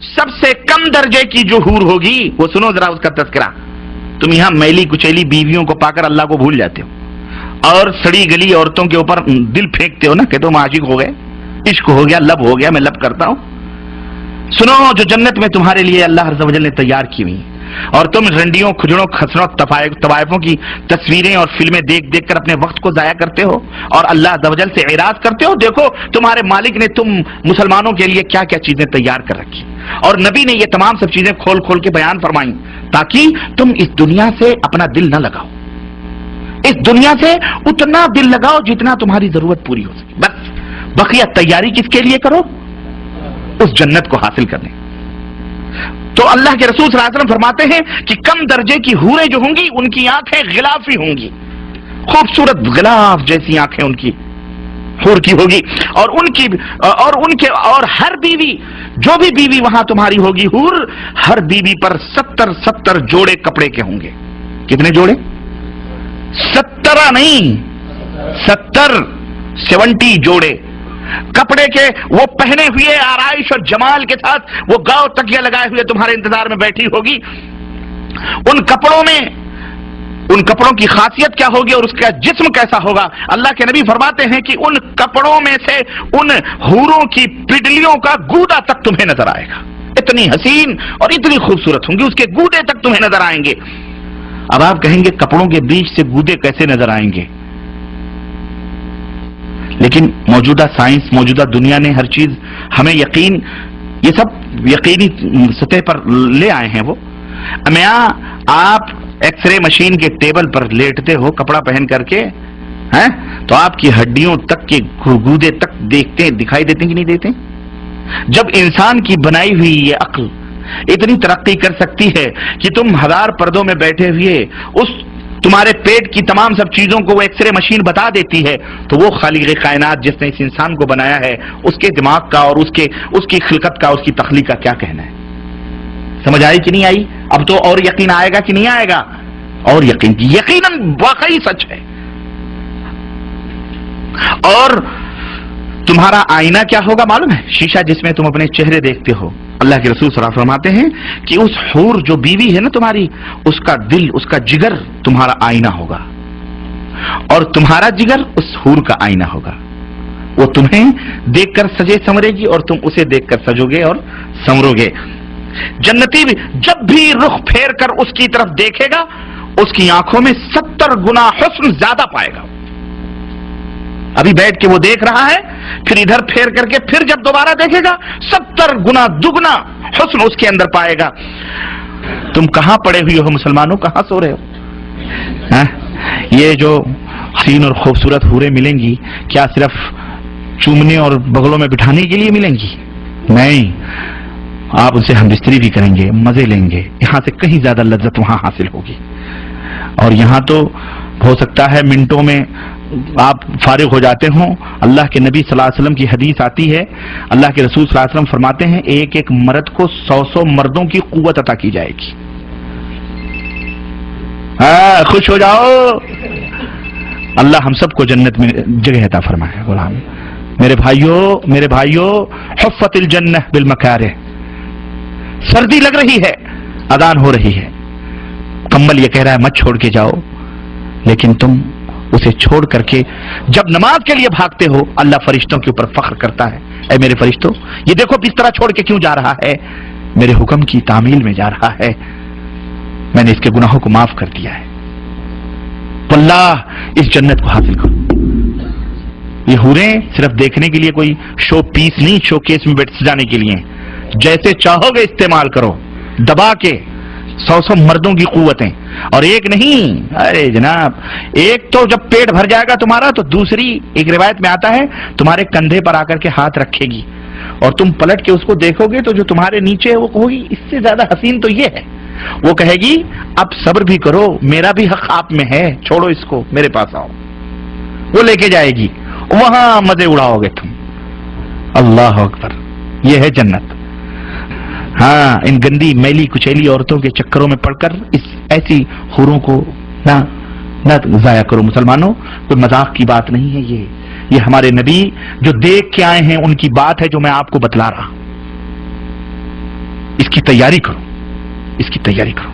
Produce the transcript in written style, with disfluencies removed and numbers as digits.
سب سے کم درجے کی جو حور ہوگی وہ سنو ذرا اس کا تذکرہ. تم یہاں میلی کچیلی بیویوں کو پا کر اللہ کو بھول جاتے ہو اور سڑی گلی عورتوں کے اوپر دل پھینکتے ہو نا کہ تم عاشق ہو گئے, عشق ہو گیا, لب ہو گیا, میں لب کرتا ہوں. سنو جو جنت میں تمہارے لیے اللہ عز و جل نے تیار کی ہوئی, اور تم رنڈیوں, کھجڑوں, خسروں, طوائفوں کی تصویریں اور فلمیں دیکھ دیکھ کر اپنے وقت کو ضائع کرتے ہو اور اللہ عز و جل سے اعراض کرتے ہو. دیکھو تمہارے مالک نے تم مسلمانوں کے لیے کیا کیا چیزیں تیار کر رکھی, اور نبی نے یہ تمام سب چیزیں کھول کھول کے بیان فرمائیں تاکہ تم اس دنیا سے اپنا دل نہ لگاؤ, اس دنیا سے اتنا دل لگاؤ جتنا تمہاری ضرورت پوری ہو سکے. بس بقیہ تیاری کس کے لیے کرو؟ اس جنت کو حاصل کرنے. تو اللہ کے رسول صلی اللہ علیہ وسلم فرماتے ہیں کہ کم درجے کی حوریں جو ہوں گی ان کی آنکھیں غلافی ہوں گی, خوبصورت غلاف جیسی آنکھیں ان کی حور کی ہوگی, اور ہر بیوی, جو بھی بیوی وہاں تمہاری ہوگی حور, ہر بیوی پر 70 جوڑے کپڑے کے ہوں گے. کتنے جوڑے؟ 70 نہیں, 70 جوڑے کپڑے کے, وہ پہنے ہوئے آرائش اور جمال کے ساتھ وہ گاؤ تکیہ لگائے ہوئے تمہارے انتظار میں بیٹھی ہوگی. ان کپڑوں کی خاصیت کیا ہوگی اور اس کا جسم کیسا ہوگا؟ اللہ کے نبی فرماتے ہیں کہ ان کپڑوں میں سے ان حوروں کی پڈلیوں کا گودا تک تمہیں نظر آئے گا. اتنی حسین اور اتنی خوبصورت ہوں گی, اس کے گودے تک تمہیں نظر آئیں گے. اب آپ کہیں گے کپڑوں کے بیچ سے گودے کیسے نظر آئیں گے؟ لیکن موجودہ سائنس, موجودہ دنیا نے ہر چیز ہمیں یہ سب یقینی سطح پر لے آئے ہیں. وہ آپ ایکس رے مشین کے ٹیبل پر لیٹتے ہو کپڑا پہن کر کے, ہیں تو آپ کی ہڈیوں تک کے گودے تک دکھائی دیتے کہ نہیں دیتے؟ جب انسان کی بنائی ہوئی یہ عقل اتنی ترقی کر سکتی ہے کہ تم 1000 پردوں میں بیٹھے ہوئے اس تمہارے پیٹ کی تمام سب چیزوں کو وہ ایکس رے مشین بتا دیتی ہے, تو وہ خالق کائنات جس نے اس انسان کو بنایا ہے اس کے دماغ کا اور اس کی خلقت کا, اس کی تخلیق کا کیا کہنا ہے؟ سمجھ آئی کہ نہیں آئی؟ اب تو اور یقین آئے گا کہ نہیں آئے گا؟ اور یقیناً واقعی سچ ہے. اور تمہارا آئینہ کیا ہوگا معلوم ہے؟ شیشہ جس میں تم اپنے چہرے دیکھتے ہو. اللہ کے رسول صلی اللہ علیہ وسلم فرماتے ہیں کہ اس حور جو بیوی ہے نا تمہاری, اس کا دل, اس کا جگر تمہارا آئینہ ہوگا, اور تمہارا جگر اس حور کا آئینہ ہوگا. وہ تمہیں دیکھ کر سجے سنورے گی اور تم اسے دیکھ کر سجو گے اور سنورو گے. جنتی بھی جب بھی رخ پھیر کر اس کی طرف دیکھے گا اس کی آنکھوں میں 70 گنا حسن زیادہ پائے گا. ابھی بیٹھ کے وہ دیکھ رہا ہے, پھر ادھر پھیر کر کے پھر جب دوبارہ دیکھے گا 70 گنا دگنا حسن اس کے اندر پائے گا. تم کہاں پڑے ہوئے ہو مسلمانوں, کہاں سو رہے ہو؟ یہ جو حسین اور خوبصورت حوریں ملیں گی کیا صرف چومنے اور بغلوں میں بٹھانے کے لیے ملیں گی؟ نہیں, آپ ان سے ہم بستری بھی کریں گے, مزے لیں گے. یہاں سے کہیں زیادہ لذت وہاں حاصل ہوگی. اور یہاں تو ہو سکتا ہے منٹوں میں آپ فارغ ہو جاتے ہوں. اللہ کے نبی صلی اللہ علیہ وسلم کی حدیث آتی ہے, اللہ کے رسول صلی اللہ علیہ وسلم فرماتے ہیں ایک ایک مرد کو 100 مردوں کی قوت عطا کی جائے گی. خوش ہو جاؤ, اللہ ہم سب کو جنت میں جگہ عطا فرمائے. غلام میرے بھائیو حفت الجنہ بالمکارہ. سردی لگ رہی ہے, اذان ہو رہی ہے, کمبل یہ کہہ رہا ہے مت چھوڑ کے جاؤ, لیکن تم اسے چھوڑ کر کے جب نماز کے لیے بھاگتے ہو اللہ فرشتوں کے اوپر فخر کرتا ہے, اے میرے فرشتوں یہ دیکھو بستر چھوڑ کے کیوں جا رہا ہے, میرے حکم کی تعمیل میں جا رہا ہے, میں نے اس کے گناہوں کو معاف کر دیا ہے. واللہ اس جنت کو حاصل کرو. یہ حوریں صرف دیکھنے کے لیے کوئی شو پیس نہیں, شو کیس میں بیٹھ سجانے کے لیے. جیسے چاہو گے استعمال کرو, دبا کے 100 مردوں کی قوتیں. اور ایک نہیں, ارے جناب ایک تو جب پیٹ بھر جائے گا تمہارا تو دوسری ایک روایت میں آتا ہے تمہارے کندھے پر آ کر کے ہاتھ رکھے گی اور تم پلٹ کے اس کو دیکھو گے تو جو تمہارے نیچے ہے وہ کہو گی اس سے زیادہ حسین تو یہ ہے. وہ کہے گی اب صبر بھی کرو, میرا بھی حق آپ میں ہے, چھوڑو اس کو, میرے پاس آؤ. وہ لے کے جائے گی, وہاں مزے اڑاؤ گے تم. اللہ اکبر, یہ ہے جنت. ہاں, ان گندی میلی کچیلی عورتوں کے چکروں میں پڑ کر اس ایسی حوروں کو نہ ضائع کرو مسلمانوں. کوئی مذاق کی بات نہیں ہے, یہ ہمارے نبی جو دیکھ کے آئے ہیں ان کی بات ہے جو میں آپ کو بتلا رہا ہوں. اس کی تیاری کرو، اس کی تیاری کرو.